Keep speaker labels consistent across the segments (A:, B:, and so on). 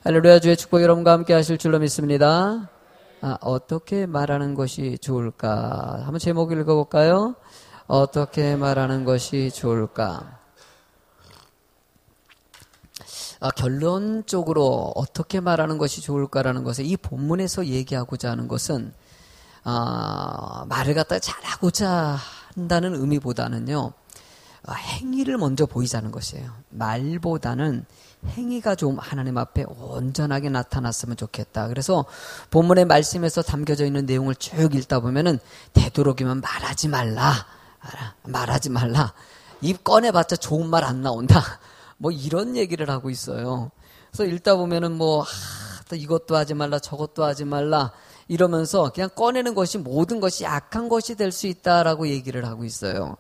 A: 할렐루야. 주의 축복이 여러분과 함께 하실 줄로 믿습니다. 어떻게 말하는 것이 좋을까? 한번 제목 읽어볼까요? 어떻게 말하는 것이 좋을까? 결론적으로 어떻게 말하는 것이 좋을까라는 것을 이 본문에서 얘기하고자 하는 것은 말을 갖다 잘하고자 한다는 의미보다는요, 행위를 먼저 보이자는 것이에요. 말보다는 행위가 좀 하나님 앞에 온전하게 나타났으면 좋겠다. 그래서 본문의 말씀에서 담겨져 있는 내용을 쭉 읽다 보면은 되도록이면 말하지 말라. 입 꺼내봤자 좋은 말 안 나온다. 뭐 이런 얘기를 하고 있어요. 그래서 읽다 보면은 또 이것도 하지 말라, 저것도 하지 말라 이러면서 그냥 꺼내는 것이 모든 것이 악한 것이 될 수 있다라고 얘기를 하고 있어요.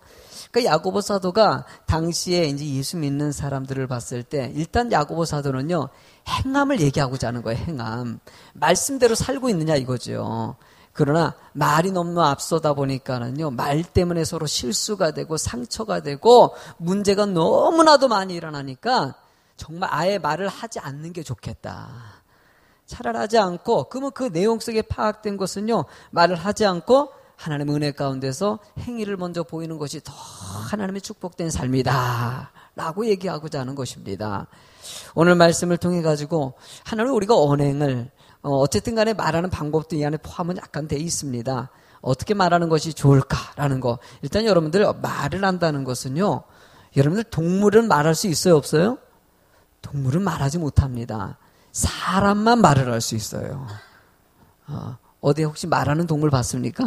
A: 그러니까 야고보 사도가 당시에 이제 예수 믿는 사람들을 봤을 때 일단 야고보 사도는요, 행함을 얘기하고자 하는 거예요. 행함. 말씀대로 살고 있느냐 이거죠. 그러나 말이 너무 앞서다 보니까는요, 말 때문에 서로 실수가 되고 상처가 되고 문제가 너무나도 많이 일어나니까 정말 아예 말을 하지 않는 게 좋겠다. 차라리 하지 않고, 그러면 그 내용 속에 파악된 것은요, 말을 하지 않고 하나님의 은혜 가운데서 행위를 먼저 보이는 것이 더 하나님의 축복된 삶이다 라고 얘기하고자 하는 것입니다. 오늘 말씀을 통해 가지고 하나님 우리가 언행을 어쨌든 간에 말하는 방법도 이 안에 포함은 약간 돼 있습니다. 어떻게 말하는 것이 좋을까라는 거. 일단 여러분들 말을 한다는 것은요, 여러분들 동물은 말할 수 있어요, 없어요? 동물은 말하지 못합니다. 사람만 말을 할 수 있어요. 어디 혹시 말하는 동물 봤습니까?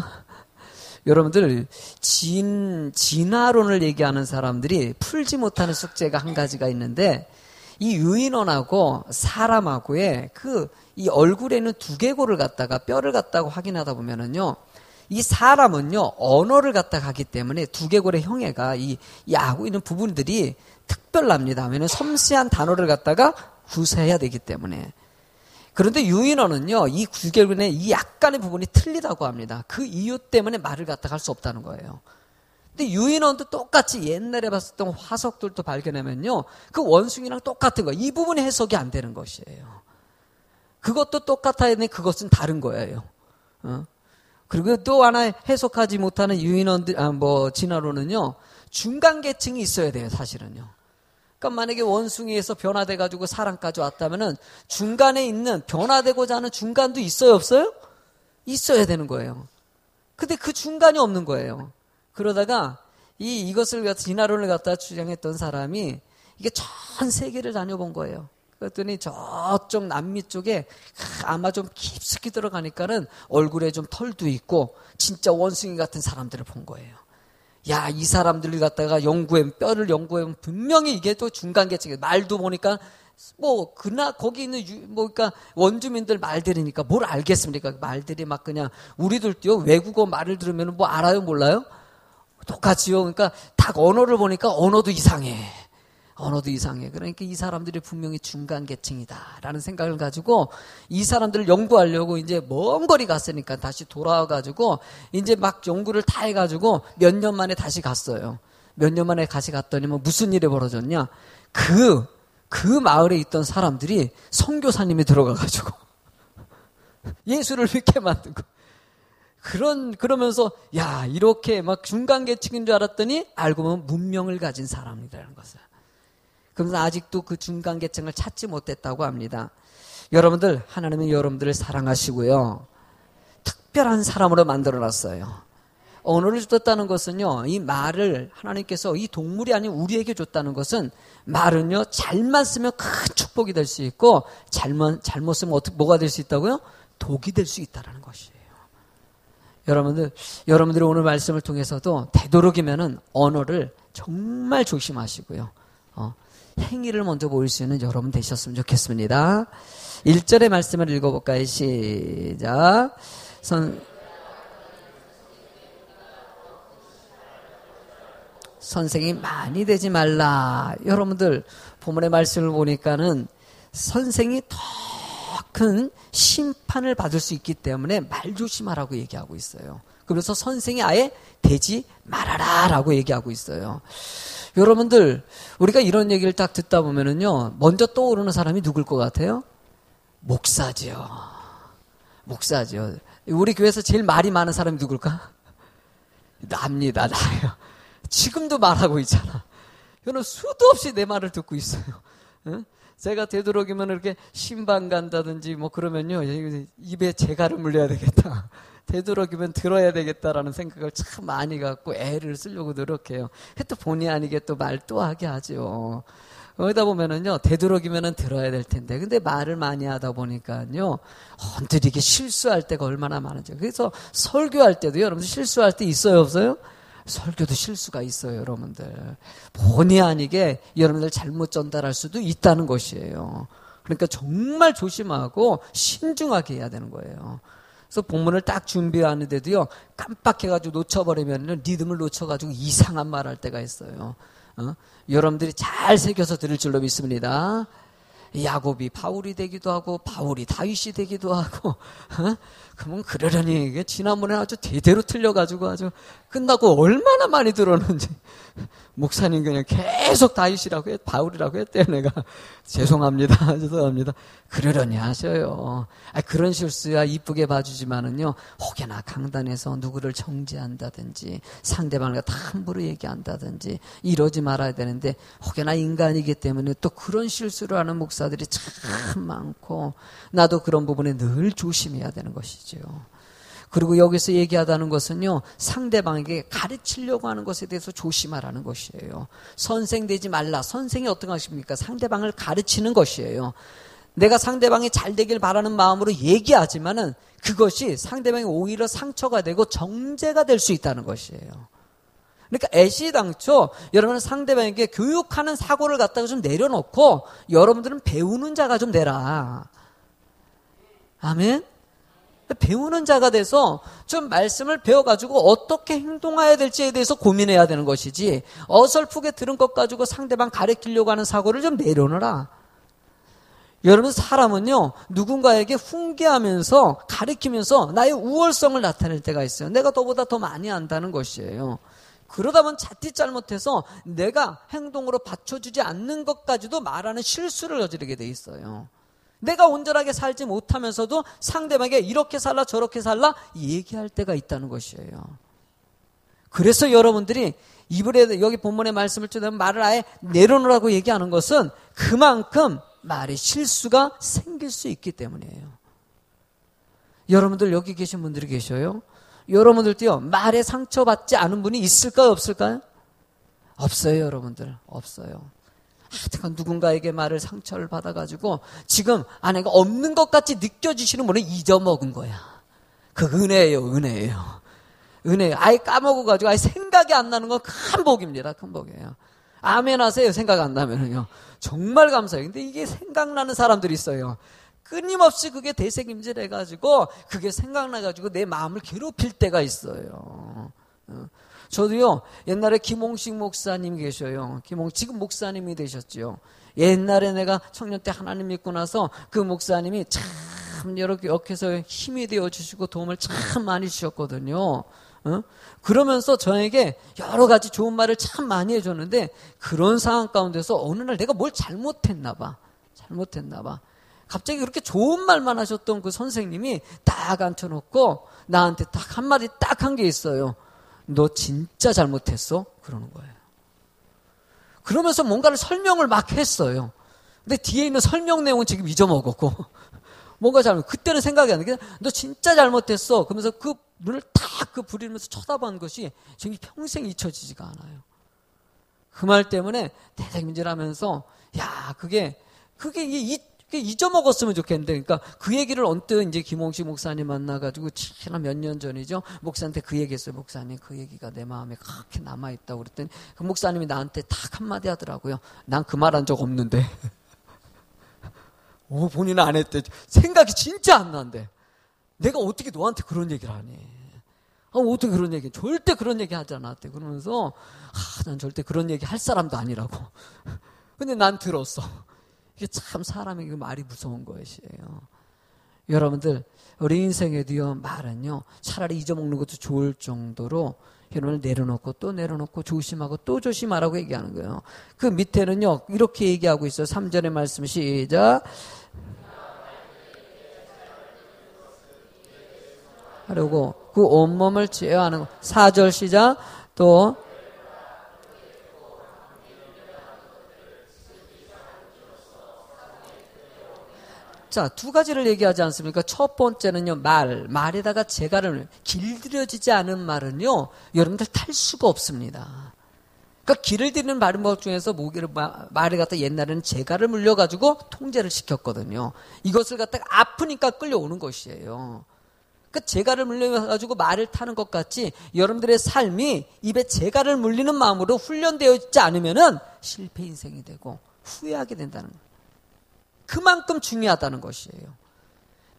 A: 여러분들 진화론을 얘기하는 사람들이 풀지 못하는 숙제가 한 가지가 있는데, 이 유인원하고 사람하고의 이 얼굴에 있는 두개골을 갖다가 뼈를 갖다가 확인하다 보면은요, 이 사람은요 언어를 갖다가 하기 때문에 두개골의 형해가 이 하고 있는 부분들이 특별합니다. 왜냐하면 섬세한 단어를 갖다가 구사해야 되기 때문에. 그런데 유인원은요, 이 두개골의 이 약간의 부분이 틀리다고 합니다. 그 이유 때문에 말을 갖다가 할 수 없다는 거예요. 근데 유인원도 똑같이 옛날에 봤었던 화석들도 발견하면요, 그 원숭이랑 똑같은 거예요. 이 부분이 해석이 안 되는 것이에요. 그것도 똑같아야 되는데 그것은 다른 거예요. 그리고 또 하나 해석하지 못하는 유인원들, 진화론은요, 중간 계층이 있어야 돼요, 사실은요. 그러니까 만약에 원숭이에서 변화돼가지고 사람까지 왔다면은 중간에 있는 변화되고자 하는 중간도 있어요, 없어요? 있어야 되는 거예요. 근데 그 중간이 없는 거예요. 그러다가 이것을 진화론을 갖다 주장했던 사람이 이게 전 세계를 다녀본 거예요. 그랬더니 저쪽 남미 쪽에 아마 좀 깊숙이 들어가니까는 얼굴에 좀 털도 있고 진짜 원숭이 같은 사람들을 본 거예요. 야, 이 사람들을 갖다가 뼈를 연구해보면 분명히 이게 또 중간 계층이에요. 말도 보니까 거기 있는 그러니까 원주민들 말 들으니까 뭘 알겠습니까? 말들이 막 그냥 우리들도요, 외국어 말을 들으면 뭐 알아요, 몰라요? 똑같이요. 그러니까 딱 언어를 보니까 언어도 이상해. 그러니까 이 사람들이 분명히 중간 계층이다라는 생각을 가지고 이 사람들을 연구하려고 이제 먼 거리 갔으니까 다시 돌아와가지고 이제 막 연구를 다 해가지고 몇 년 만에 다시 갔어요. 몇 년 만에 다시 갔더니 무슨 일이 벌어졌냐? 그 마을에 있던 사람들이 선교사님이 들어가가지고 예수를 믿게 만들고 그러면서 야, 이렇게 막 중간 계층인 줄 알았더니 알고 보면 문명을 가진 사람이라는 것을. 그러면서 아직도 그 중간 계층을 찾지 못했다고 합니다. 여러분들, 하나님은 여러분들을 사랑하시고요, 특별한 사람으로 만들어놨어요. 언어를 줬다는 것은요, 이 말을 하나님께서 이 동물이 아닌 우리에게 줬다는 것은, 말은요 잘만 쓰면 큰 축복이 될 수 있고 잘못 쓰면 뭐가 될 수 있다고요? 독이 될 수 있다는 것이에요. 여러분들이 오늘 말씀을 통해서도 되도록이면은 언어를 정말 조심하시고요, 행위를 먼저 보일 수 있는 여러분 되셨으면 좋겠습니다. 1절의 말씀을 읽어볼까요? 시작. 선생이 많이 되지 말라. 여러분들 본문의 말씀을 보니까는 선생이 더 큰 심판을 받을 수 있기 때문에 말 조심하라고 얘기하고 있어요. 그래서 선생이 아예 되지 말아라 라고 얘기하고 있어요. 여러분들, 우리가 이런 얘기를 딱 듣다 보면은요, 먼저 떠오르는 사람이 누굴 것 같아요? 목사지요. 목사죠. 우리 교회에서 제일 말이 많은 사람이 누굴까? 나입니다. 나예요. 지금도 말하고 있잖아. 저는 수도 없이 내 말을 듣고 있어요. 응? 제가 되도록이면 이렇게 신방 간다든지 뭐 그러면요, 입에 재갈을 물려야 되겠다. 되도록이면 들어야 되겠다라는 생각을 참 많이 갖고 애를 쓰려고 노력해요. 또 본의 아니게 또 말 또 하게 하죠. 그러다 보면은요, 되도록이면은 들어야 될 텐데. 근데 말을 많이 하다 보니까요, 언뜻 이게 실수할 때가 얼마나 많은지. 그래서 설교할 때도 여러분들 실수할 때 있어요, 없어요? 설교도 실수가 있어요, 여러분들. 본의 아니게 여러분들 잘못 전달할 수도 있다는 것이에요. 그러니까 정말 조심하고 신중하게 해야 되는 거예요. 그래서 본문을 딱 준비하는데도요, 깜빡해가지고 놓쳐버리면 리듬을 놓쳐가지고 이상한 말 할 때가 있어요. 여러분들이 잘 새겨서 들을 줄로 믿습니다. 야곱이 바울이 되기도 하고 바울이 다윗이 되기도 하고 그러면 그러려니 이게 지난번에 아주 대대로 틀려가지고 아주 끝나고 얼마나 많이 들었는지 목사님 그냥 계속 다윗이라고 바울이라고 했대요. 내가 죄송합니다. 죄송합니다. 그러려니 하셔요. 그런 실수야 이쁘게 봐주지만은요, 혹여나 강단에서 누구를 정죄한다든지 상대방을 다 함부로 얘기한다든지 이러지 말아야 되는데, 혹여나 인간이기 때문에 또 그런 실수를 하는 목사들이 참 많고, 나도 그런 부분에 늘 조심해야 되는 것이죠. 그리고 여기서 얘기하다는 것은요, 상대방에게 가르치려고 하는 것에 대해서 조심하라는 것이에요. 선생 되지 말라. 선생이 어떤 것입니까? 상대방을 가르치는 것이에요. 내가 상대방이 잘 되길 바라는 마음으로 얘기하지만은 그것이 상대방이 오히려 상처가 되고 정죄가 될 수 있다는 것이에요. 그러니까 애시당초 여러분은 상대방에게 교육하는 사고를 갖다가 좀 내려놓고 여러분들은 배우는 자가 좀 되라. 아멘? 배우는 자가 돼서 좀 말씀을 배워가지고 어떻게 행동해야 될지에 대해서 고민해야 되는 것이지, 어설프게 들은 것 가지고 상대방 가르치려고 하는 사고를 좀 내려놓으라. 여러분, 사람은요, 누군가에게 훈계하면서 가르치면서 나의 우월성을 나타낼 때가 있어요. 내가 너보다 더 많이 안다는 것이에요. 그러다 보면 자칫 잘못해서 내가 행동으로 받쳐주지 않는 것까지도 말하는 실수를 저지르게 돼 있어요. 내가 온전하게 살지 못하면서도 상대방에게 이렇게 살라 저렇게 살라 얘기할 때가 있다는 것이에요. 그래서 여러분들이 이번에 여기 본문의 말씀을 듣는 말을 아예 내려놓으라고 얘기하는 것은 그만큼 말에 실수가 생길 수 있기 때문이에요. 여러분들 여기 계신 분들이 계셔요? 여러분들도요, 말에 상처받지 않은 분이 있을까요, 없을까요? 없어요, 여러분들. 없어요. 하여튼 누군가에게 말을 상처를 받아가지고 지금 아내가 없는 것 같이 느껴지시는 분은 잊어먹은 거야. 그 은혜예요, 은혜예요. 은혜예요. 아예 까먹어가지고 아예 생각이 안 나는 건 큰 복입니다. 큰 복이에요. 아멘 하세요. 생각 안 나면은요. 정말 감사해요. 근데 이게 생각나는 사람들이 있어요. 끊임없이 그게 대책임질 해가지고 그게 생각나가지고 내 마음을 괴롭힐 때가 있어요. 저도요, 옛날에 김홍식 목사님 계셔요. 지금 목사님이 되셨죠. 옛날에 내가 청년 때 하나님 믿고 나서 그 목사님이 참 이렇게 옆에서 힘이 되어주시고 도움을 참 많이 주셨거든요. 그러면서 저에게 여러 가지 좋은 말을 참 많이 해줬는데, 그런 상황 가운데서 어느 날 내가 뭘 잘못했나 봐. 갑자기 그렇게 좋은 말만 하셨던 그 선생님이 딱 앉혀놓고 나한테 딱 한마디 딱 한 게 있어요. 너 진짜 잘못했어? 그러는 거예요. 그러면서 뭔가를 설명을 막 했어요. 근데 뒤에 있는 설명 내용은 지금 잊어먹었고 뭔가 그때는 생각이 안 나. 그냥 너 진짜 잘못했어. 그러면서 그 눈을 딱 부리면서 쳐다본 것이 지금 평생 잊혀지지가 않아요. 그 말 때문에 대책임질하면서 야, 그게 잊어먹었으면 좋겠는데, 그러니까 그 얘기를 언뜻 이제 김홍식 목사님 만나가지고 지난 몇 년 전이죠. 목사한테 그 얘기했어요. 목사님, 그 얘기가 내 마음에 그렇게 남아있다고 그랬더니 그 목사님이 나한테 딱 한마디 하더라고요. 난 그 말 한 적 없는데. 본인은 안 했대. 생각이 진짜 안 난대. 내가 어떻게 너한테 그런 얘기를 하니? 어떻게 그런 얘기? 절대 그런 얘기 하지 않았대. 그러면서 난 절대 그런 얘기 할 사람도 아니라고. 근데 난 들었어. 이게 참 사람에게 말이 무서운 것이에요. 여러분들, 우리 인생에도요, 말은요, 차라리 잊어먹는 것도 좋을 정도로 여러분을 내려놓고 또 내려놓고 조심하고 또 조심하라고 얘기하는 거예요. 그 밑에는요, 이렇게 얘기하고 있어요. 3절의 말씀 시작. 하려고 그 온몸을 제어하는 4절 시작. 또 자, 두 가지를 얘기하지 않습니까? 첫 번째는요, 말에다가 재갈을, 길들여지지 않은 말은요, 여러분들 탈 수가 없습니다. 그러니까 길을 들이는 것 중에서 말에 갖다 옛날에는 재갈을 물려가지고 통제를 시켰거든요. 이것을 갖다가 아프니까 끌려오는 것이에요. 그러니까 재갈을 물려가지고 말을 타는 것 같이 여러분들의 삶이 입에 재갈을 물리는 마음으로 훈련되어 있지 않으면은 실패 인생이 되고 후회하게 된다는 거예요. 그만큼 중요하다는 것이에요.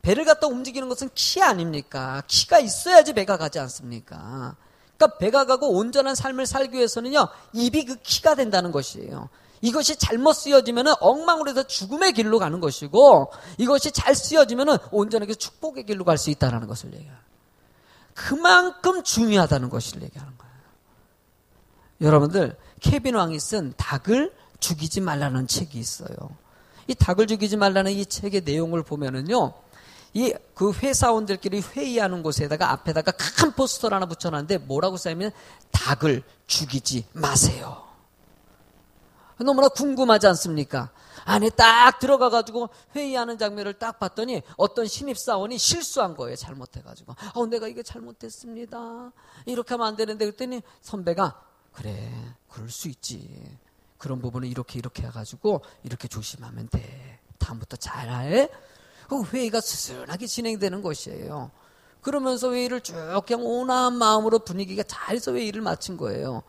A: 배를 갖다 움직이는 것은 키 아닙니까? 키가 있어야지 배가 가지 않습니까? 그러니까 배가 가고 온전한 삶을 살기 위해서는요, 입이 그 키가 된다는 것이에요. 이것이 잘못 쓰여지면은 엉망으로 해서 죽음의 길로 가는 것이고, 이것이 잘 쓰여지면은 온전하게 축복의 길로 갈 수 있다는 것을 얘기해요. 그만큼 중요하다는 것을 얘기하는 거예요. 여러분들, 케빈 왕이 쓴 닭을 죽이지 말라는 책이 있어요. 이 닭을 죽이지 말라는 이 책의 내용을 보면은요, 그 회사원들끼리 회의하는 곳에다가 앞에다가 큰 포스터를 하나 붙여놨는데 뭐라고 써있냐면 닭을 죽이지 마세요. 너무나 궁금하지 않습니까? 안에 딱 들어가가지고 회의하는 장면을 딱 봤더니 어떤 신입사원이 실수한 거예요. 잘못해가지고. 내가 이거 잘못했습니다. 이렇게 하면 안 되는데 그랬더니 선배가 그래, 그럴 수 있지. 그런 부분은 이렇게 해가지고 이렇게 조심하면 돼. 다음부터 잘해. 그 회의가 스스하게 진행되는 것이에요. 그러면서 회의를 쭉 그냥 온화한 마음으로 분위기가 잘해서 회의를 마친 거예요.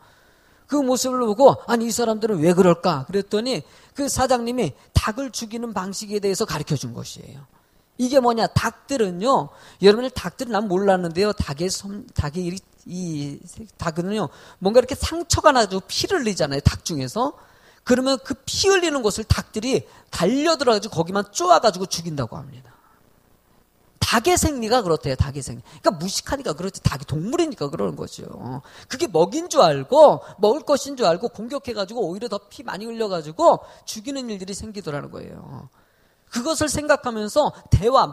A: 그 모습을 보고 아니 이 사람들은 왜 그럴까? 그랬더니 그 사장님이 닭을 죽이는 방식에 대해서 가르쳐 준 것이에요. 이게 뭐냐? 닭들은요. 여러분들 닭들은 난 몰랐는데요. 닭은요. 뭔가 이렇게 상처가 나도 피를 흘리잖아요. 닭 중에서. 그러면 그 피 흘리는 곳을 닭들이 달려들어가지고 거기만 쪼아가지고 죽인다고 합니다. 닭의 생리가 그렇대요. 닭의 생리. 그러니까 무식하니까 그렇지. 닭이 동물이니까 그러는 거죠. 그게 먹인 줄 알고 먹을 것인 줄 알고 공격해가지고 오히려 더 피 많이 흘려가지고 죽이는 일들이 생기더라는 거예요. 그것을 생각하면서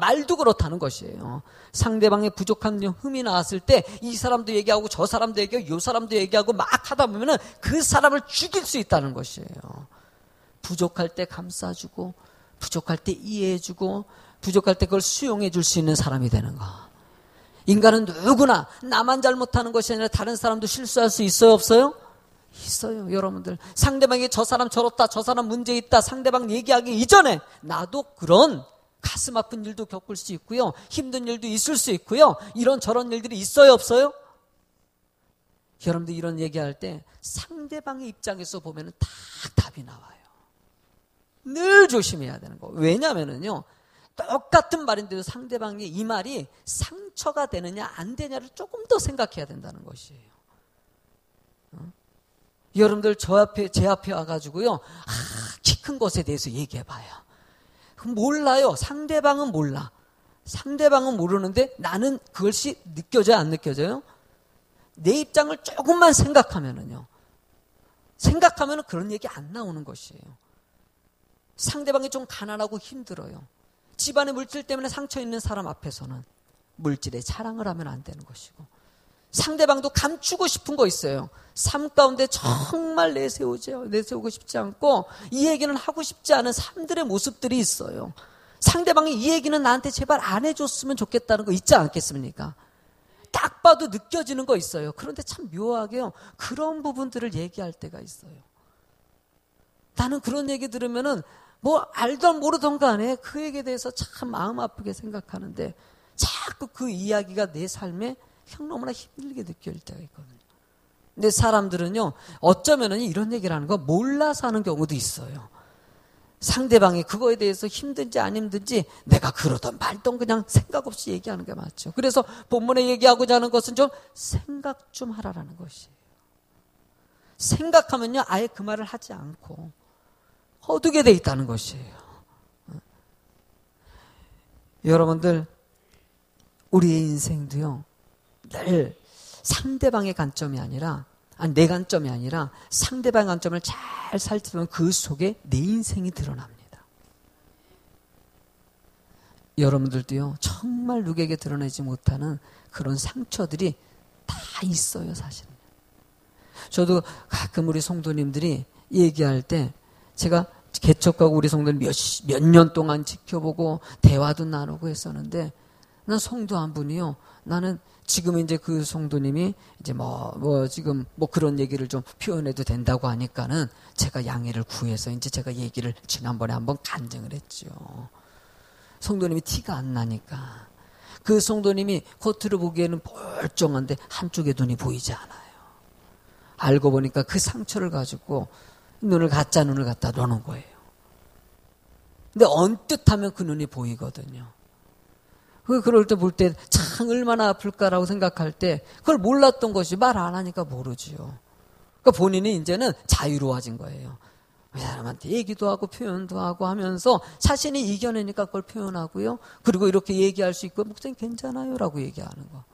A: 말도 그렇다는 것이에요. 상대방의 부족한 흠이 나왔을 때 이 사람도 얘기하고 저 사람도 얘기하고 이 사람도 얘기하고 막 하다 보면은 그 사람을 죽일 수 있다는 것이에요. 부족할 때 감싸주고 부족할 때 이해해주고 부족할 때 그걸 수용해 줄 수 있는 사람이 되는 거. 인간은 누구나 나만 잘못하는 것이 아니라 다른 사람도 실수할 수 있어요, 없어요? 있어요. 여러분들 상대방이 저 사람 저렇다, 저 사람 문제 있다, 상대방 얘기하기 이전에 나도 그런 가슴 아픈 일도 겪을 수 있고요, 힘든 일도 있을 수 있고요, 이런 저런 일들이 있어요, 없어요? 여러분들 이런 얘기할 때 상대방의 입장에서 보면은 다 답이 나와요. 늘 조심해야 되는 거. 왜냐면은요, 똑같은 말인데도 상대방의 이 말이 상처가 되느냐 안 되냐를 조금 더 생각해야 된다는 것이에요. 여러분들 제 앞에 와가지고요, 키 큰 것에 대해서 얘기해봐요. 몰라요. 상대방은 몰라. 상대방은 모르는데 나는 그것이 느껴져요, 안 느껴져요? 내 입장을 조금만 생각하면은 그런 얘기 안 나오는 것이에요. 상대방이 좀 가난하고 힘들어요. 집안의 물질 때문에 상처 있는 사람 앞에서는 물질에 자랑을 하면 안 되는 것이고, 상대방도 감추고 싶은 거 있어요. 삶 가운데 정말 내세우고 싶지 않고 이 얘기는 하고 싶지 않은 삶들의 모습들이 있어요. 상대방이 이 얘기는 나한테 제발 안 해줬으면 좋겠다는 거 있지 않겠습니까? 딱 봐도 느껴지는 거 있어요. 그런데 참 묘하게요, 그런 부분들을 얘기할 때가 있어요. 나는 그런 얘기 들으면은 뭐 알던 모르던 간에 그 얘기에 대해서 참 마음 아프게 생각하는데 자꾸 그 이야기가 내 삶에 너무나 힘들게 느껴질 때가 있거든요. 근데 사람들은요, 어쩌면은 이런 얘기를 하는 거 몰라서 하는 경우도 있어요. 상대방이 그거에 대해서 힘든지 안 힘든지 내가 그러던 말던 그냥 생각 없이 얘기하는 게 맞죠. 그래서 본문에 얘기하고자 하는 것은 좀 생각 좀 하라라는 것이에요. 생각하면요, 아예 그 말을 하지 않고 어두게 돼 있다는 것이에요. 여러분들, 우리의 인생도요, 늘 상대방의 관점이 아니라, 내 관점이 아니라 상대방의 관점을 잘 살펴보면 그 속에 내 인생이 드러납니다. 여러분들도요, 정말 누구에게 드러내지 못하는 그런 상처들이 다 있어요, 사실은. 저도 가끔 우리 성도님들이 얘기할 때 제가 개척하고 우리 성도님 몇 년 동안 지켜보고 대화도 나누고 했었는데, 난 성도 한 분이요, 나는 지금 이제 그 성도님이 이제 지금 그런 얘기를 좀 표현해도 된다고 하니까는 제가 양해를 구해서 이제 제가 얘기를 지난번에 한번 간증을 했죠. 성도님이 티가 안 나니까. 그 성도님이 겉으로 보기에는 멀쩡한데 한쪽에 눈이 보이지 않아요. 알고 보니까 그 상처를 가지고 가짜 눈을 갖다 놓는 거예요. 근데 언뜻 하면 그 눈이 보이거든요. 그럴 때 볼 때 참 얼마나 아플까라고 생각할 때 그걸 몰랐던 것이 말 안 하니까 모르지요. 그러니까 본인이 이제는 자유로워진 거예요. 사람한테 얘기도 하고 표현도 하고 하면서 자신이 이겨내니까 그걸 표현하고요. 그리고 이렇게 얘기할 수 있고 목사님 괜찮아요 라고 얘기하는 거.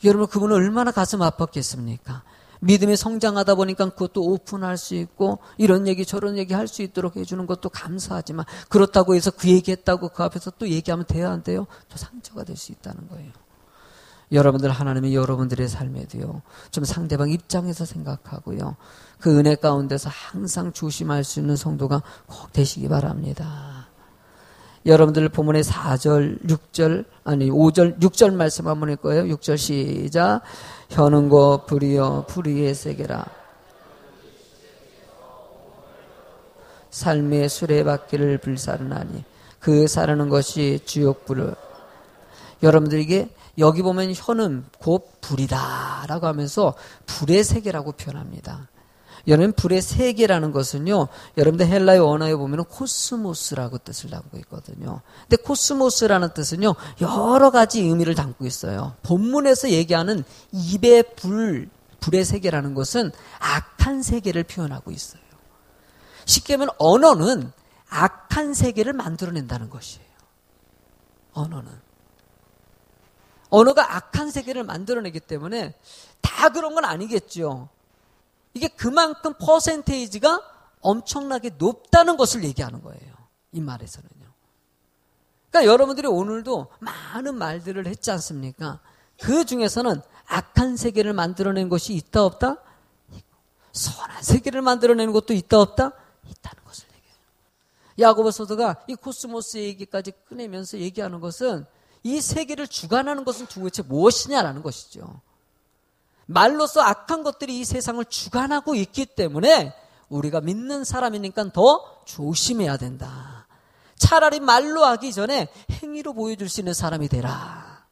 A: 여러분 그분은 얼마나 가슴 아팠겠습니까? 믿음이 성장하다 보니까 그것도 오픈할 수 있고 이런 얘기 저런 얘기 할 수 있도록 해주는 것도 감사하지만 그렇다고 해서 그 얘기했다고 그 앞에서 또 얘기하면 돼야 안 돼요? 또 상처가 될 수 있다는 거예요. 여러분들 하나님이 여러분들의 삶에도요 좀 상대방 입장에서 생각하고요 그 은혜 가운데서 항상 조심할 수 있는 성도가 꼭 되시기 바랍니다. 여러분들 본문의 4절, 6절, 5절, 6절 말씀 한번 할 거예요. 6절 시작. 현은고 불이여 불의의 세계라. 삶의 수레바퀴를 불사르나니 그 사르는 것이 주욕불을. 여러분들 이게 여기 보면 현은 곧 불이다 라고 하면서 불의 세계라고 표현합니다. 여러분 불의 세계라는 것은요 여러분들 헬라의 언어에 보면 코스모스라고 뜻을 담고 있거든요. 근데 코스모스라는 뜻은요 여러 가지 의미를 담고 있어요. 본문에서 얘기하는 입의 불의 세계라는 것은 악한 세계를 표현하고 있어요. 쉽게 하면 언어는 악한 세계를 만들어낸다는 것이에요. 언어가 악한 세계를 만들어내기 때문에 다 그런 건 아니겠죠. 이게 그만큼 퍼센테이지가 엄청나게 높다는 것을 얘기하는 거예요. 이 말에서는요. 그러니까 여러분들이 오늘도 많은 말들을 했지 않습니까? 그 중에서는 악한 세계를 만들어낸 것이 있다 없다? 선한 세계를 만들어내는 것도 있다 없다? 있다는 것을 얘기해요. 야고보 사도가 이 코스모스 얘기까지 꺼내면서 얘기하는 것은 이 세계를 주관하는 것은 도대체 무엇이냐라는 것이죠. 말로써 악한 것들이 이 세상을 주관하고 있기 때문에 우리가 믿는 사람이니까 더 조심해야 된다. 차라리 말로 하기 전에 행위로 보여줄 수 있는 사람이 되라.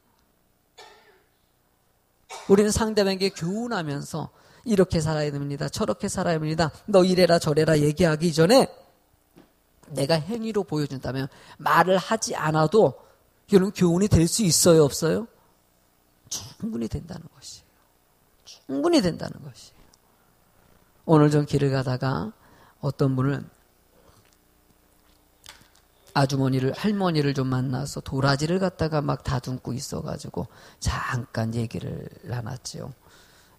A: 우리는 상대방에게 교훈하면서 이렇게 살아야 됩니다. 저렇게 살아야 됩니다. 너 이래라 저래라 얘기하기 전에 내가 행위로 보여준다면 말을 하지 않아도 이런 교훈이 될 수 있어요 없어요? 충분히 된다는 것이에요. 충분히 된다는 것이에요. 오늘 좀 길을 가다가 어떤 분은 할머니를 좀 만나서 도라지를 갖다가 막 다듬고 있어가지고 잠깐 얘기를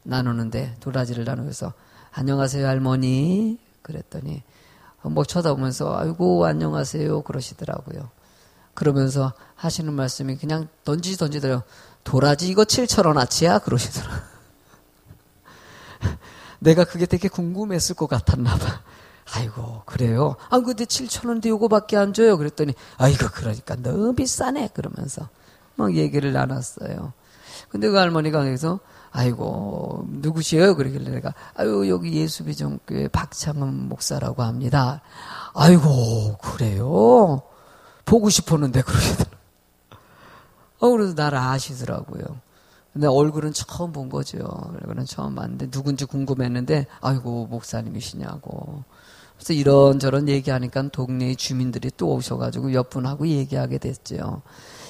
A: 나누는데 도라지를 나누면서 안녕하세요 할머니 그랬더니 쳐다보면서 아이고 안녕하세요 그러시더라고요. 그러면서 하시는 말씀이 그냥 던지더라고요. 도라지 이거 7,000원어치야 그러시더라고요. 내가 그게 되게 궁금했을 것 같았나 봐. 아이고 그래요? 근데 7,000원인데 요거밖에 안 줘요? 그랬더니 아이고 그러니까 너무 비싸네 그러면서 막 얘기를 나눴어요. 근데 그 할머니가 그래서 아이고 누구시에요? 그러길래 내가 여기 예수비전교회 박창흠 목사라고 합니다. 아이고 그래요? 보고 싶었는데 그러시더라고요. 그래서 나를 아시더라고요. 근데 얼굴은 처음 본 거죠. 얼굴은 처음 봤는데 누군지 궁금했는데 아이고 목사님이시냐고. 그래서 이런저런 얘기하니까 동네의 주민들이 또 오셔가지고 몇 분하고 얘기하게 됐죠.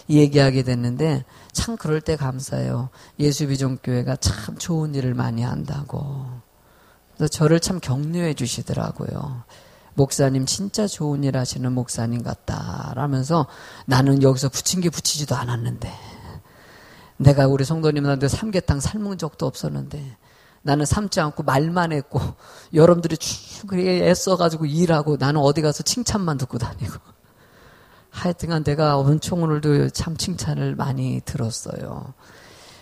A: 얘기하게 됐는데 참 그럴 때 감사해요. 예수비전교회가 참 좋은 일을 많이 한다고. 그래서 저를 참 격려해 주시더라고요. 목사님 진짜 좋은 일 하시는 목사님 같다라면서 나는 여기서 부침개 부치지도 않았는데 내가 우리 성도님한테 삼계탕 삶은 적도 없었는데 나는 삶지 않고 말만 했고 여러분들이 쭉 애써가지고 일하고 나는 어디 가서 칭찬만 듣고 다니고 하여튼간 내가 엄청 오늘도 참 칭찬을 많이 들었어요.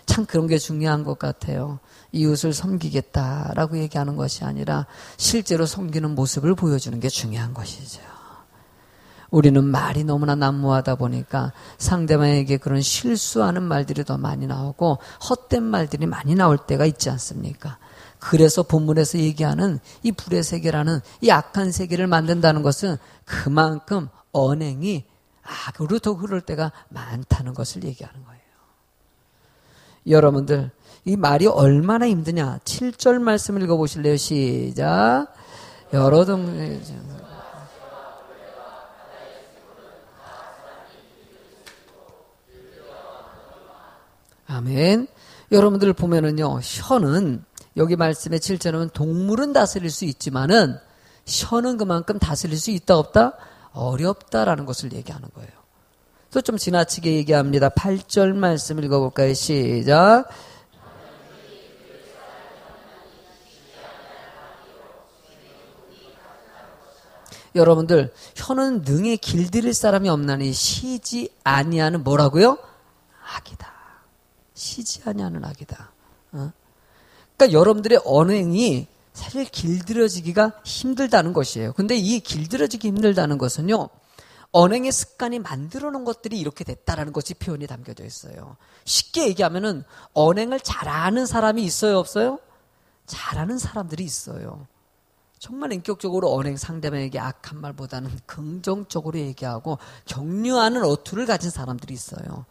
A: 참 그런 게 중요한 것 같아요. 이웃을 섬기겠다라고 얘기하는 것이 아니라 실제로 섬기는 모습을 보여주는 게 중요한 것이죠. 우리는 말이 너무나 난무하다 보니까 상대방에게 그런 실수하는 말들이 더 많이 나오고 헛된 말들이 많이 나올 때가 있지 않습니까? 그래서 본문에서 얘기하는 이 불의 세계라는 이 악한 세계를 만든다는 것은 그만큼 언행이 악으로 더 흐를 때가 많다는 것을 얘기하는 거예요. 여러분들 이 말이 얼마나 힘드냐. 7절 말씀 읽어보실래요? 시작. 여러 동네 아멘. 여러분들 보면은요, 혀는 여기 말씀에 7절은 동물은 다스릴 수 있지만은 혀는 그만큼 다스릴 수 있다 없다? 어렵다라는 것을 얘기하는 거예요. 또 좀 지나치게 얘기합니다. 8절 말씀 읽어볼까요? 시작. 여러분들 혀는 능히 길들일 사람이 없나니 쉬지 아니하는 뭐라고요? 악이다. 쉬지 아니하는 악이다. 그러니까 여러분들의 언행이 사실 길들여지기가 힘들다는 것이에요. 근데 이 길들여지기 힘들다는 것은요, 언행의 습관이 만들어 놓은 것들이 이렇게 됐다라는 것이 표현이 담겨져 있어요. 쉽게 얘기하면은 언행을 잘하는 사람이 있어요, 없어요? 잘하는 사람들이 있어요. 정말 인격적으로 언행 상대방에게 악한 말보다는 긍정적으로 얘기하고 격려하는 어투를 가진 사람들이 있어요.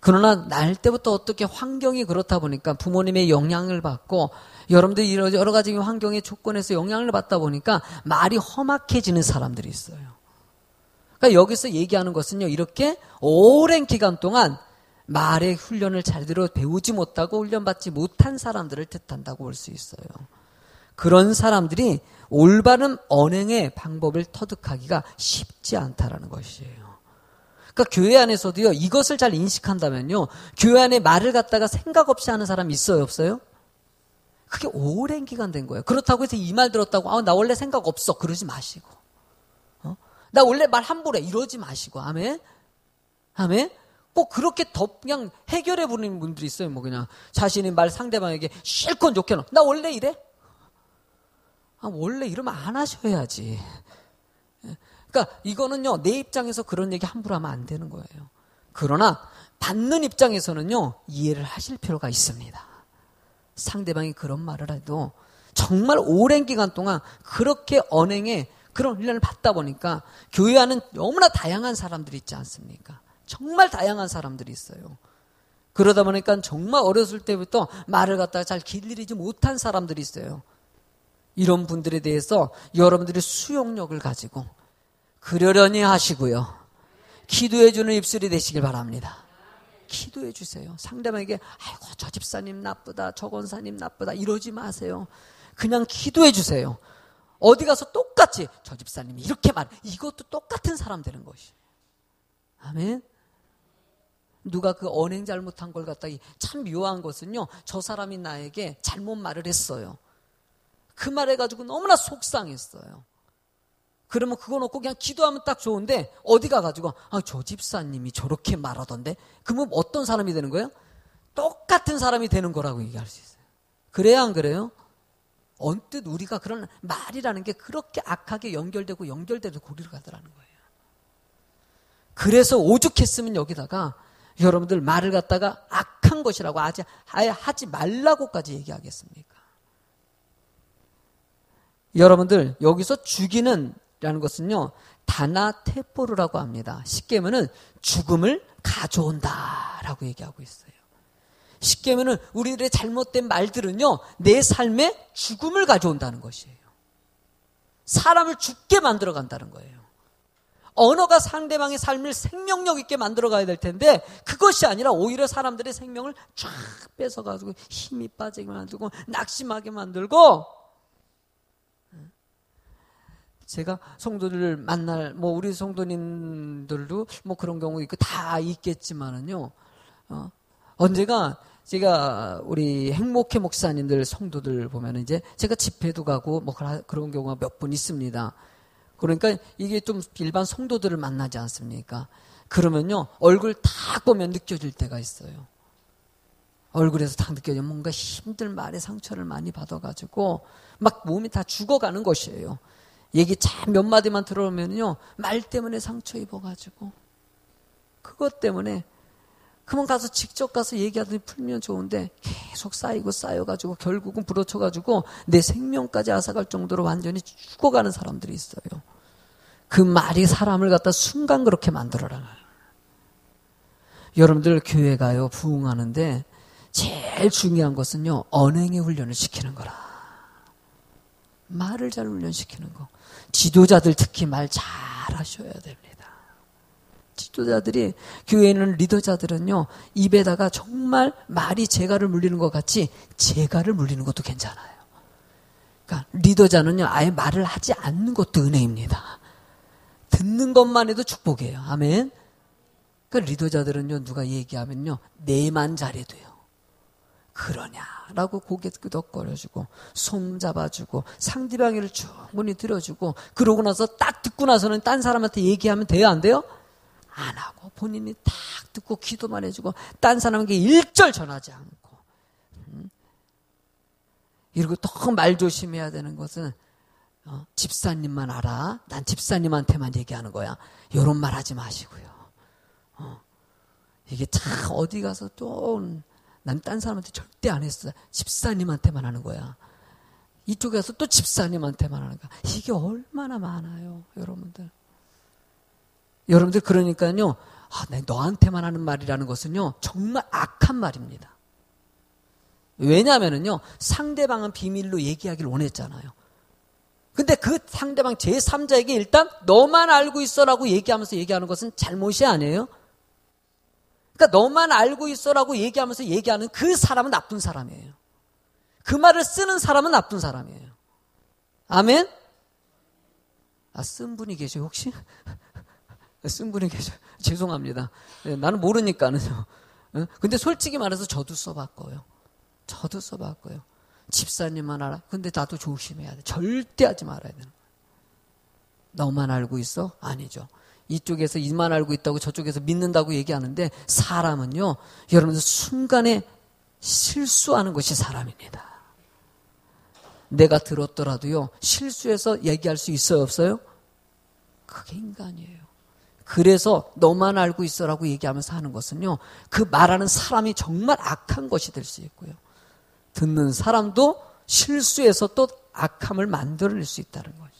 A: 그러나 날 때부터 어떻게 환경이 그렇다 보니까 부모님의 영향을 받고 여러분들이 여러 가지 환경의 조건에서 영향을 받다 보니까 말이 험악해지는 사람들이 있어요. 그러니까 여기서 얘기하는 것은요, 이렇게 오랜 기간 동안 말의 훈련을 제대로 배우지 못하고 훈련받지 못한 사람들을 뜻한다고 볼 수 있어요. 그런 사람들이 올바른 언행의 방법을 터득하기가 쉽지 않다라는 것이에요. 그러니까 교회 안에서도요, 이것을 잘 인식한다면요, 교회 안에 말을 갖다가 생각 없이 하는 사람이 있어요, 없어요? 그게 오랜 기간 된 거예요. 그렇다고 해서 이 말 들었다고, 나 원래 생각 없어. 그러지 마시고. 나 원래 말 함부로 해. 이러지 마시고. 아멘? 아멘? 꼭 그렇게 그냥 해결해 버리는 분들이 있어요. 뭐 그냥 자신의 말 상대방에게 실컷 욕해놓고. 나 원래 이래? 원래 이러면 안 하셔야지. 그러니까 이거는요, 내 입장에서 그런 얘기 함부로 하면 안 되는 거예요. 그러나 받는 입장에서는요, 이해를 하실 필요가 있습니다. 상대방이 그런 말을 해도 정말 오랜 기간 동안 그렇게 언행에 그런 훈련을 받다 보니까 교회 안은 너무나 다양한 사람들이 있지 않습니까? 정말 다양한 사람들이 있어요. 그러다 보니까 정말 어렸을 때부터 말을 갖다가 잘 길들이지 못한 사람들이 있어요. 이런 분들에 대해서 여러분들이 수용력을 가지고 그러려니 하시고요, 기도해 주는 입술이 되시길 바랍니다. 기도해 주세요. 상대방에게 아이고 저 집사님 나쁘다, 저 권사님 나쁘다 이러지 마세요. 그냥 기도해 주세요. 어디 가서 똑같이 저 집사님이 이렇게 말해, 이것도 똑같은 사람 되는 것이에요. 아멘. 누가 그 언행 잘못한 걸 갖다, 참 묘한 것은요, 저 사람이 나에게 잘못 말을 했어요. 그 말 해가지고 너무나 속상했어요. 그러면 그거 놓고 그냥 기도하면 딱 좋은데 어디 가가지고 저 집사님이 저렇게 말하던데, 그러면 어떤 사람이 되는 거예요? 똑같은 사람이 되는 거라고 얘기할 수 있어요. 그래야 안 그래요? 언뜻 우리가 그런 말이라는 게 그렇게 악하게 연결되고 고리를 가더라는 거예요. 그래서 오죽했으면 여기다가 여러분들 말을 갖다가 악한 것이라고 아예 하지 말라고까지 얘기하겠습니까? 여러분들 여기서 죽이는 라는 것은요, 다나테포르라고 합니다. 쉽게 하면은 죽음을 가져온다라고 얘기하고 있어요. 쉽게 하면은 우리들의 잘못된 말들은요, 내 삶에 죽음을 가져온다는 것이에요. 사람을 죽게 만들어 간다는 거예요. 언어가 상대방의 삶을 생명력 있게 만들어 가야 될 텐데 그것이 아니라 오히려 사람들의 생명을 쫙 뺏어가지고 힘이 빠지게 만들고 낙심하게 만들고. 제가 성도들을 만날, 우리 성도님들도 그런 경우 있고 다 있겠지만은요, 언제가 제가 우리 행복회 목사님들 성도들 보면은 이제 제가 집회도 가고 그런 경우가 몇 번 있습니다. 그러니까 이게 좀 일반 성도들을 만나지 않습니까? 그러면요, 얼굴 딱 보면 느껴질 때가 있어요. 얼굴에서 딱 느껴져. 뭔가 힘들 말에 상처를 많이 받아가지고 막 몸이 다 죽어가는 것이에요. 얘기 참 몇 마디만 들어오면요, 말 때문에 상처 입어가지고 그것 때문에 그만 가서 직접 가서 얘기하더니 풀면 좋은데 계속 쌓이고 쌓여가지고 결국은 부러쳐가지고 내 생명까지 앗아갈 정도로 완전히 죽어가는 사람들이 있어요. 그 말이 사람을 갖다 순간 그렇게 만들어라. 여러분들 교회 가요, 부흥하는데 제일 중요한 것은요, 언행의 훈련을 시키는 거라. 말을 잘 훈련시키는 거. 지도자들 특히 말 잘 하셔야 됩니다. 지도자들이, 교회에 있는 리더자들은요, 입에다가 정말 말이 재갈을 물리는 것 같이 재갈을 물리는 것도 괜찮아요. 그러니까 리더자는요, 아예 말을 하지 않는 것도 은혜입니다. 듣는 것만 해도 축복이에요. 아멘. 그러니까 리더자들은요, 누가 얘기하면요, 내만 잘해도요. 그러냐라고 고개 끄덕거려주고 손 잡아주고 상대방을 충분히 들어주고, 그러고 나서 딱 듣고 나서는 딴 사람한테 얘기하면 돼요, 안 돼요? 안 하고 본인이 딱 듣고 기도만 해주고 딴 사람에게 일절 전하지 않고. 이러고 더 말 조심해야 되는 것은 집사님만 알아. 난 집사님한테만 얘기하는 거야. 이런 말 하지 마시고요. 이게 참 어디 가서 또 난 딴 사람한테 절대 안 했어. 집사님한테만 하는 거야. 이쪽에서 또 집사님한테만 하는 거야. 이게 얼마나 많아요, 여러분들. 여러분들 그러니까요, 내 너한테만 하는 말이라는 것은요, 정말 악한 말입니다. 왜냐하면요, 상대방은 비밀로 얘기하기를 원했잖아요. 근데 그 상대방 제3자에게 일단 너만 알고 있어라고 얘기하면서 얘기하는 것은 잘못이 아니에요. 그러니까 너만 알고 있어라고 얘기하면서 얘기하는 그 사람은 나쁜 사람이에요. 그 말을 쓰는 사람은 나쁜 사람이에요. 아멘? 쓴 분이 계세요, 혹시? 쓴 분이 계셔. 죄송합니다. 나는 모르니까는요. 근데 솔직히 말해서 저도 써봤고요. 집사님만 알아. 근데 나도 조심해야 돼. 절대 하지 말아야 되는 거야. 너만 알고 있어? 아니죠. 이쪽에서 이만 알고 있다고 저쪽에서 믿는다고 얘기하는데, 사람은요, 여러분들 순간에 실수하는 것이 사람입니다. 내가 들었더라도요, 실수해서 얘기할 수 있어요, 없어요? 그게 인간이에요. 그래서 너만 알고 있어라고 얘기하면서 하는 것은요, 그 말하는 사람이 정말 악한 것이 될 수 있고요, 듣는 사람도 실수해서 또 악함을 만들어낼 수 있다는 거죠.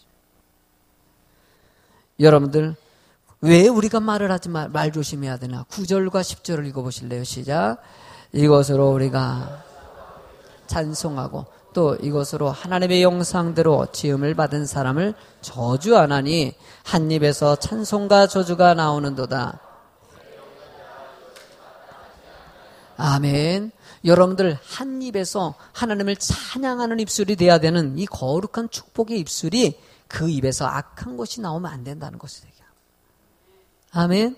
A: 여러분들, 왜 우리가 말을 하지 말 조심해야 되나? 9절과 10절을 읽어보실래요? 시작. 이것으로 우리가 찬송하고 또 이것으로 하나님의 형상대로 지음을 받은 사람을 저주하나니 한 입에서 찬송과 저주가 나오는도다. 아멘. 여러분들 한 입에서 하나님을 찬양하는 입술이 돼야 되는 이 거룩한 축복의 입술이, 그 입에서 악한 것이 나오면 안 된다는 것이에요. 아멘.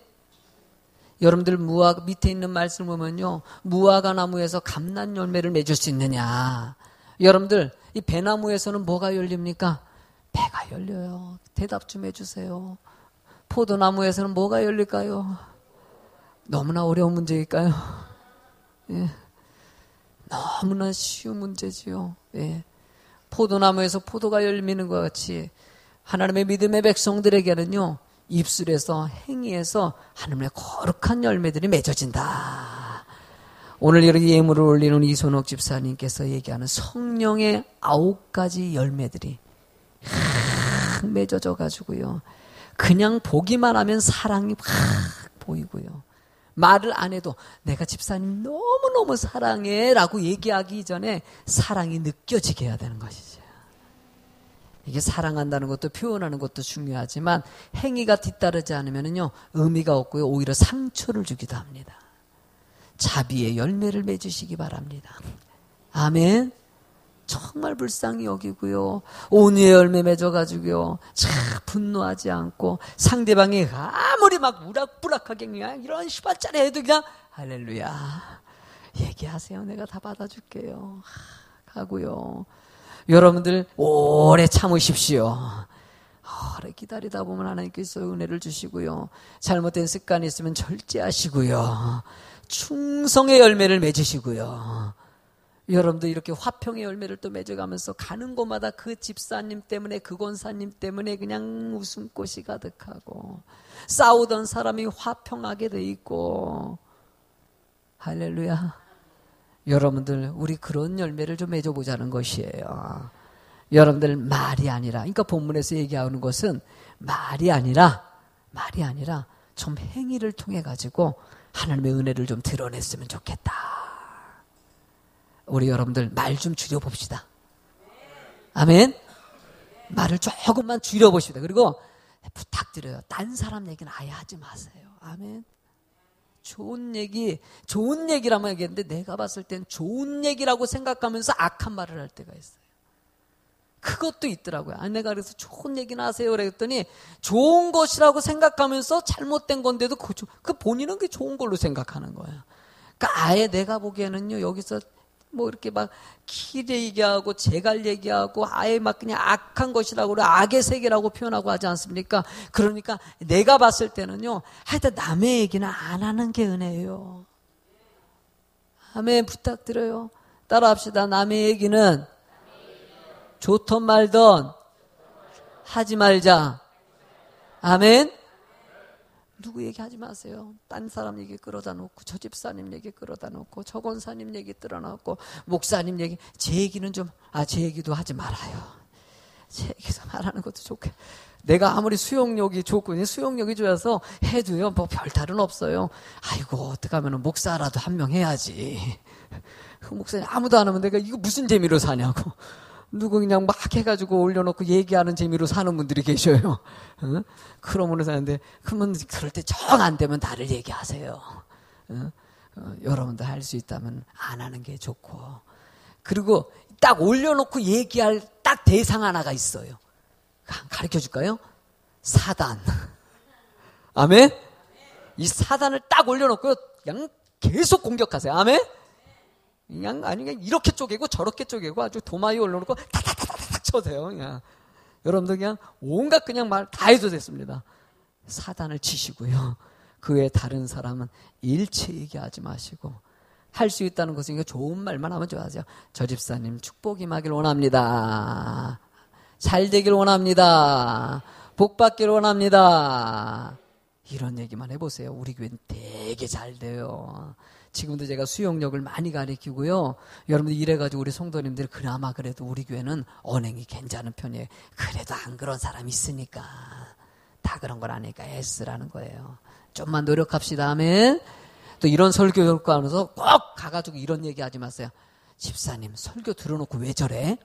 A: 여러분들 무화 밑에 있는 말씀 보면요, 무화과 나무에서 감난 열매를 맺을 수 있느냐. 여러분들 이 배나무에서는 뭐가 열립니까? 배가 열려요. 대답 좀 해주세요. 포도나무에서는 뭐가 열릴까요? 너무나 어려운 문제일까요? 예. 너무나 쉬운 문제지요. 예. 포도나무에서 포도가 열리는 것 같이 하나님의 믿음의 백성들에게는요, 입술에서 행위에서 하나님의 거룩한 열매들이 맺어진다. 오늘 이렇게 예물을 올리는 이손옥 집사님께서 얘기하는 성령의 9가지 열매들이 맺어져 가지고요, 그냥 보기만 하면 사랑이 확 보이고요, 말을 안 해도 내가 집사님 너무너무 사랑해 라고 얘기하기 전에 사랑이 느껴지게 해야 되는 것이죠. 이게 사랑한다는 것도 표현하는 것도 중요하지만 행위가 뒤따르지 않으면요, 의미가 없고요, 오히려 상처를 주기도 합니다. 자비의 열매를 맺으시기 바랍니다. 아멘. 정말 불쌍히 여기고요, 온유의 열매 맺어가지고요, 참 분노하지 않고 상대방이 아무리 막 우락부락하게 그냥 이런 시발짜리 해도 그냥 할렐루야 얘기하세요. 내가 다 받아줄게요. 가고요. 여러분들 오래 참으십시오. 오래 기다리다 보면 하나님께서 은혜를 주시고요. 잘못된 습관이 있으면 절제하시고요. 충성의 열매를 맺으시고요. 여러분도 이렇게 화평의 열매를 또 맺어가면서 가는 곳마다 그 집사님 때문에, 그 권사님 때문에 그냥 웃음꽃이 가득하고, 싸우던 사람이 화평하게 돼 있고, 할렐루야. 여러분들 우리 그런 열매를 좀 맺어보자는 것이에요. 여러분들 말이 아니라, 그러니까 본문에서 얘기하는 것은 말이 아니라 좀 행위를 통해 가지고 하나님의 은혜를 좀 드러냈으면 좋겠다. 우리 여러분들 말 좀 줄여봅시다. 아멘. 말을 조금만 줄여봅시다. 그리고 부탁드려요. 딴 사람 얘기는 아예 하지 마세요. 아멘. 좋은 얘기라면 얘기했는데, 내가 봤을 땐 좋은 얘기라고 생각하면서 악한 말을 할 때가 있어요. 그것도 있더라고요. 내가 그래서 좋은 얘기나 하세요 그랬더니 좋은 것이라고 생각하면서 잘못된 건데도 그 본인은 그게 좋은 걸로 생각하는 거예요. 그러니까 아예 내가 보기에는요, 여기서 뭐 이렇게 막 길 얘기하고 재갈 얘기하고 아예 막 그냥 악한 것이라고 그래, 악의 세계라고 표현하고 하지 않습니까? 그러니까 내가 봤을 때는요, 하여튼 남의 얘기는 안 하는 게 은혜예요. 아멘. 부탁드려요. 따라합시다. 남의 얘기는 좋던 말던 하지 말자. 아멘. 누구 얘기하지 마세요. 딴 사람 얘기 끌어다 놓고, 저 집사님 얘기 끌어다 놓고, 저 권사님 얘기 끌어놓고, 목사님 얘기, 제 얘기는 제 얘기도 하지 말아요. 제 얘기도 말하는 것도 좋게. 내가 아무리 수용력이 좋고 수용력이 좋아서 해도요, 뭐 별탈은 없어요. 아이고, 어떻게 하면 목사라도 한 명 해야지. 그 목사님 아무도 안 하면 내가 이거 무슨 재미로 사냐고. 누구 그냥 막 해가지고 올려놓고 얘기하는 재미로 사는 분들이 계셔요. 어? 그러면 사는데, 그러면 그럴 때 정 안 되면 다를 얘기하세요. 여러분도 할 수 있다면 안 하는 게 좋고. 그리고 딱 올려놓고 얘기할 딱 대상 하나가 있어요. 가르쳐 줄까요? 사단. 아멘? 이 사단을 딱 올려놓고 그냥 계속 공격하세요. 아멘? 그냥 이렇게 쪼개고 저렇게 쪼개고 아주 도마 위에 올려놓고 타타타타닥 쳐세요. 그냥 여러분들 그냥 온갖 그냥 말 다 해도 됐습니다. 사단을 치시고요. 그 외에 다른 사람은 일체 얘기하지 마시고, 할 수 있다는 것은 좋은 말만 하면 좋아하죠. 저 집사님 축복 임하길 원합니다. 잘 되길 원합니다. 복 받길 원합니다. 이런 얘기만 해보세요. 우리 교회는 되게 잘 돼요. 지금도 제가 수용력을 많이 가르치고요. 여러분들 이래가지고 우리 성도님들이 그나마 그래도 우리 교회는 언행이 괜찮은 편이에요. 그래도 안 그런 사람이 있으니까. 다 그런 걸 아니까 애쓰라는 거예요. 좀만 노력합시다. 아멘. 또 이런 설교 교육하면서 꼭 가가지고 이런 얘기 하지 마세요. 집사님 설교 들어놓고 왜 저래?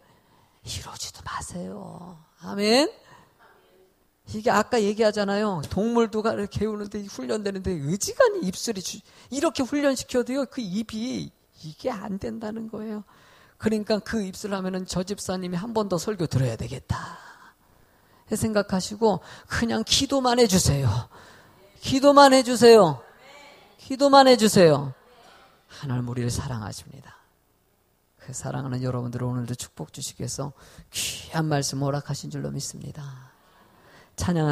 A: 이러지도 마세요. 아멘. 이게 아까 얘기하잖아요. 동물도 개우는데 훈련되는데 의지간히 입술이 이렇게 훈련시켜도요, 그 입이 이게 안 된다는 거예요. 그러니까 그 입술 하면은 저 집사님이 한 번 더 설교 들어야 되겠다 생각하시고 그냥 기도만 해주세요. 기도만 해주세요. 기도만 해주세요. 하나님 우리를 사랑하십니다. 그 사랑하는 여러분들 오늘도 축복 주시기 위해서 귀한 말씀 허락하신 줄로 믿습니다. 찬양.